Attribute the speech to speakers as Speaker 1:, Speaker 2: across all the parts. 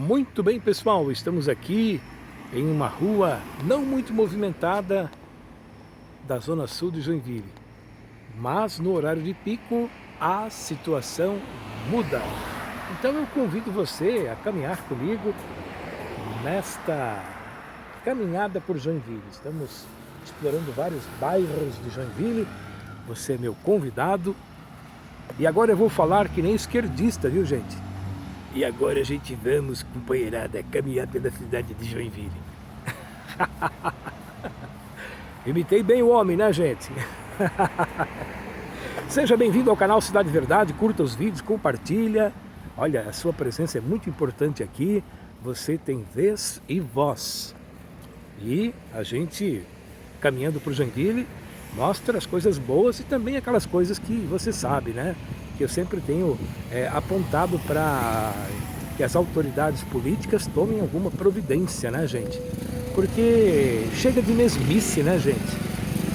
Speaker 1: Muito bem, pessoal, estamos aqui em uma rua não muito movimentada da zona sul de Joinville, mas no horário de pico a situação muda. Então eu convido você a caminhar comigo nesta caminhada por Joinville. Estamos explorando vários bairros de Joinville, você é meu convidado. E agora eu vou falar que nem esquerdista, viu, gente? E agora a gente vamos, companheirada, caminhar pela cidade de Joinville. Imitei bem o homem, né, gente? Seja bem-vindo ao canal Cidade Verdade, curta os vídeos, compartilha. Olha, a sua presença é muito importante aqui. Você tem vez e voz. E a gente, caminhando por Joinville, mostra as coisas boas e também aquelas coisas que você sabe, né? Que eu sempre tenho apontado para que as autoridades políticas tomem alguma providência, né, gente? Porque chega de mesmice, né, gente?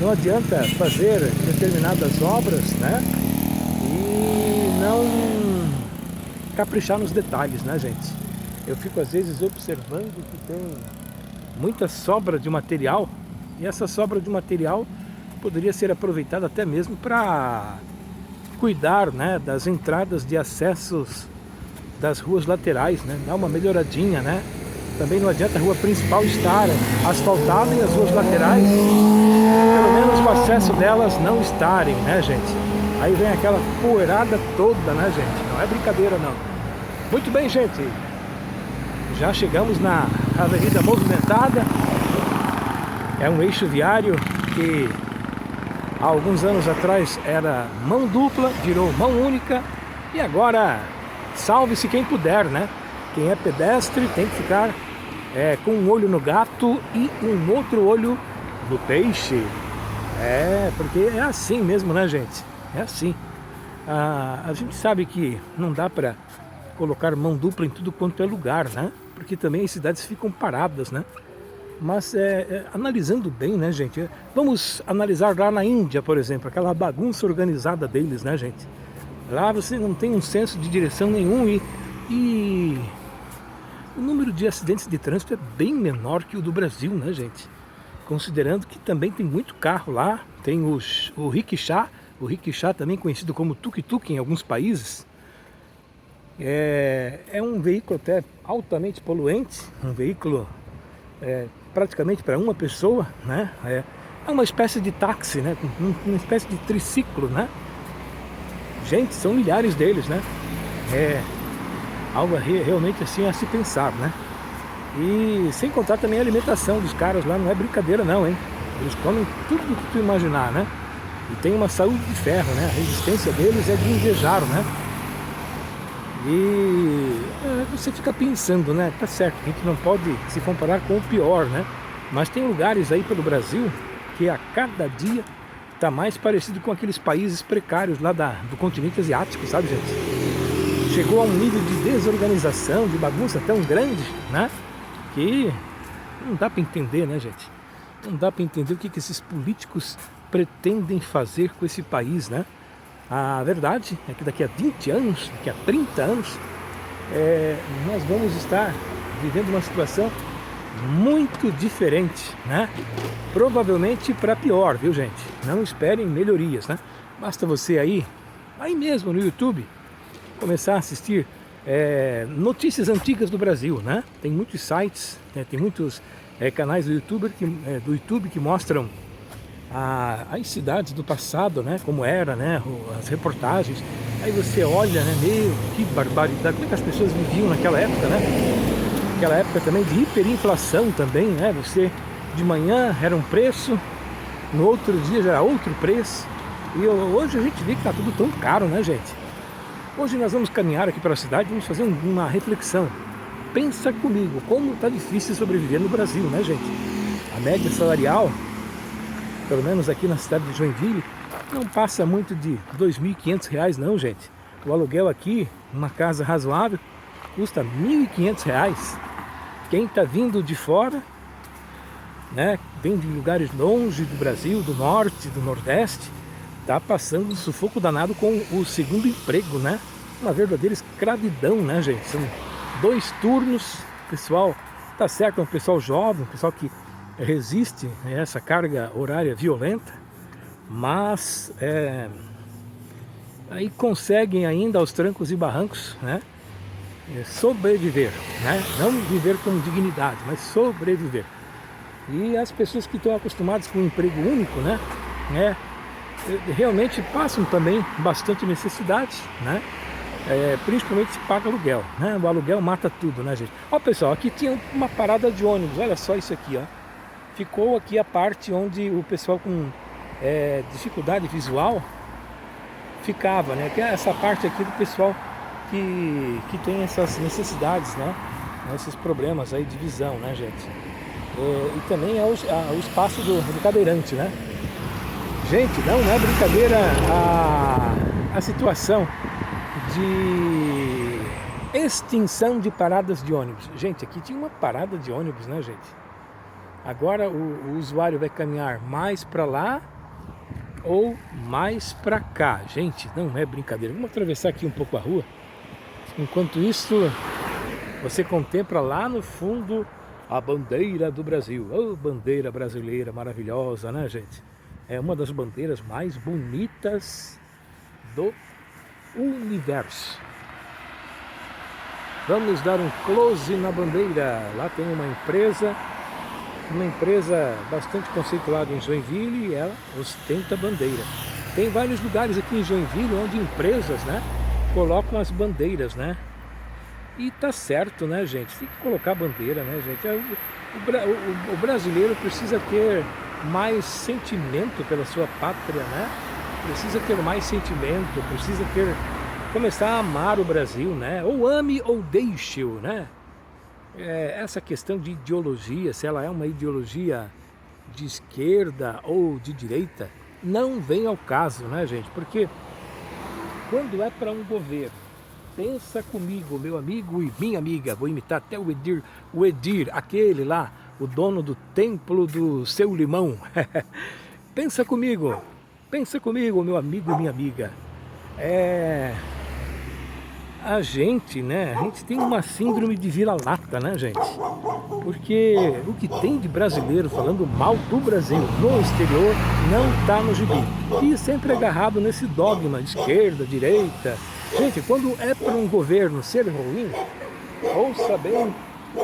Speaker 1: Não adianta fazer determinadas obras, né? E não caprichar nos detalhes, né, gente? Eu fico às vezes observando que tem muita sobra de material e essa sobra de material poderia ser aproveitada até mesmo para cuidar, né, das entradas de acessos das ruas laterais, né? Dar uma melhoradinha, né? Também não adianta a rua principal estar asfaltada e as ruas laterais, pelo menos o acesso delas não estarem, né, gente? Aí vem aquela poeirada toda, né, gente? Não é brincadeira, não. Muito bem, gente. Já chegamos na avenida movimentada. É um eixo viário que há alguns anos atrás era mão dupla, virou mão única. E agora, salve-se quem puder, né? Quem é pedestre tem que ficar com um olho no gato e um outro olho no peixe. Porque é assim mesmo, né, gente? É assim. A gente sabe que não dá para colocar mão dupla em tudo quanto é lugar, né? Porque também as cidades ficam paradas, né? Mas analisando bem, né, gente? Vamos analisar lá na Índia, por exemplo, aquela bagunça organizada deles, né, gente? Lá você não tem um senso de direção nenhum e o número de acidentes de trânsito é bem menor que o do Brasil, né, gente? Considerando que também tem muito carro lá, tem o rickshaw também conhecido como tuk-tuk em alguns países. É um veículo até altamente poluente, um veículo praticamente para uma pessoa, né? É uma espécie de táxi, né? Uma espécie de triciclo, né? Gente, são milhares deles, né? É algo realmente assim a se pensar, né? E sem contar também a alimentação dos caras lá, não é brincadeira não, hein? Eles comem tudo o que tu imaginar, né? E tem uma saúde de ferro, né? A resistência deles é de invejar, né? E você fica pensando, né? Tá certo, a gente não pode se comparar com o pior, né? Mas tem lugares aí pelo Brasil que a cada dia tá mais parecido com aqueles países precários lá do continente asiático, sabe, gente? Chegou a um nível de desorganização, de bagunça tão grande, né? Que não dá para entender, né, gente? Não dá para entender o que esses políticos pretendem fazer com esse país, né? A verdade é que daqui a 20 anos, daqui a 30 anos, nós vamos estar vivendo uma situação muito diferente, né? Provavelmente para pior, viu, gente? Não esperem melhorias, né? Basta você aí mesmo no YouTube, começar a assistir notícias antigas do Brasil, né? Tem muitos sites, né? Tem muitos canais do YouTube que mostram as cidades do passado, né, como era, né, as reportagens. Aí você olha, né, meu, que barbaridade, como é que as pessoas viviam naquela época, né? Aquela época também de hiperinflação também, né? Você de manhã era um preço, no outro dia já era outro preço. E hoje a gente vê que tá tudo tão caro, né, gente? Hoje nós vamos caminhar aqui pela cidade, vamos fazer uma reflexão. Pensa comigo, como tá difícil sobreviver no Brasil, né, gente? A média salarial, pelo menos aqui na cidade de Joinville, não passa muito de R$ 2.500 não, gente. O aluguel aqui, uma casa razoável, custa R$ 1.500. Quem está vindo de fora, né, vem de lugares longe do Brasil, do norte, do nordeste, está passando um sufoco danado com o segundo emprego, né? Uma verdadeira escravidão, né, gente? São 2 turnos. Pessoal, tá certo, é um pessoal jovem, um pessoal que resiste a essa carga horária violenta, mas aí conseguem ainda aos trancos e barrancos, né, sobreviver, né? Não viver com dignidade, mas sobreviver. E as pessoas que estão acostumadas com um emprego único, né, realmente passam também bastante necessidade, né? Principalmente se paga aluguel, né? O aluguel mata tudo, né, gente? Ó, pessoal, aqui tinha uma parada de ônibus, olha só isso aqui, ó. Ficou aqui a parte onde o pessoal com dificuldade visual ficava, né? Que é essa parte aqui do pessoal que tem essas necessidades, né? Esses problemas aí de visão, né, gente? E também é o espaço do cadeirante, né? Gente, não é brincadeira a situação de extinção de paradas de ônibus. Gente, aqui tinha uma parada de ônibus, né, gente? Agora o usuário vai caminhar mais para lá ou mais para cá. Gente, não é brincadeira. Vamos atravessar aqui um pouco a rua. Enquanto isso, você contempla lá no fundo a bandeira do Brasil. Oh, bandeira brasileira maravilhosa, né, gente? É uma das bandeiras mais bonitas do universo. Vamos dar um close na bandeira. Lá tem uma empresa bastante conceituada em Joinville, e ela ostenta a bandeira. Tem vários lugares aqui em Joinville onde empresas, né, colocam as bandeiras, né? E tá certo, né, gente? Tem que colocar bandeira, né, gente? O brasileiro precisa ter mais sentimento pela sua pátria, né? Precisa ter mais sentimento, precisa começar a amar o Brasil, né? Ou ame ou deixe-o, né? Essa questão de ideologia, se ela é uma ideologia de esquerda ou de direita, não vem ao caso, né, gente? Porque quando é para um governo, pensa comigo, meu amigo e minha amiga, vou imitar até o Edir, aquele lá, o dono do templo do Seu Limão. Pensa comigo, meu amigo e minha amiga. A gente, né, a gente tem uma síndrome de vira-lata, né, gente? Porque o que tem de brasileiro falando mal do Brasil no exterior não está no gibi. E sempre agarrado nesse dogma de esquerda, direita. Gente, quando é para um governo ser ruim, ouça bem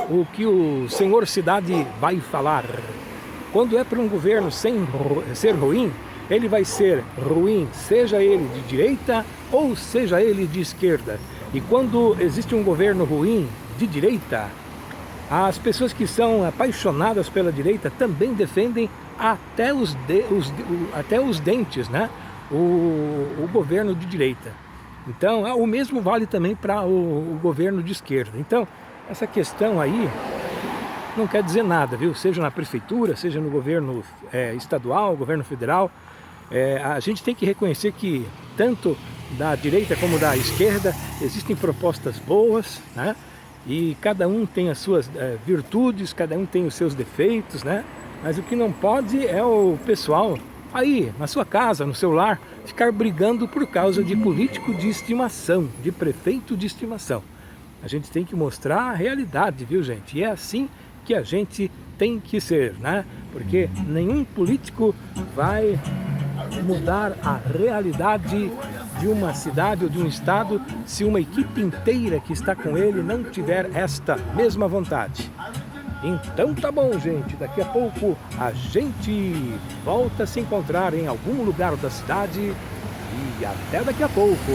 Speaker 1: o que o senhor cidade vai falar. Quando é para um governo ser ruim, ele vai ser ruim, seja ele de direita ou seja ele de esquerda. E quando existe um governo ruim de direita, as pessoas que são apaixonadas pela direita também defendem até os dentes, né, o governo de direita. Então, o mesmo vale também para o governo de esquerda. Então, essa questão aí não quer dizer nada, viu? Seja na prefeitura, seja no governo estadual, governo federal. A gente tem que reconhecer que tanto da direita como da esquerda existem propostas boas, né? E cada um tem as suas virtudes, cada um tem os seus defeitos, né? Mas o que não pode é o pessoal aí, na sua casa, no seu lar, ficar brigando por causa de político de estimação, de prefeito de estimação. A gente tem que mostrar a realidade, viu, gente? E é assim que a gente tem que ser, né? Porque nenhum político vai mudar a realidade de uma cidade ou de um estado se uma equipe inteira que está com ele não tiver esta mesma vontade. Então tá bom, gente, daqui a pouco a gente volta a se encontrar em algum lugar da cidade e até daqui a pouco.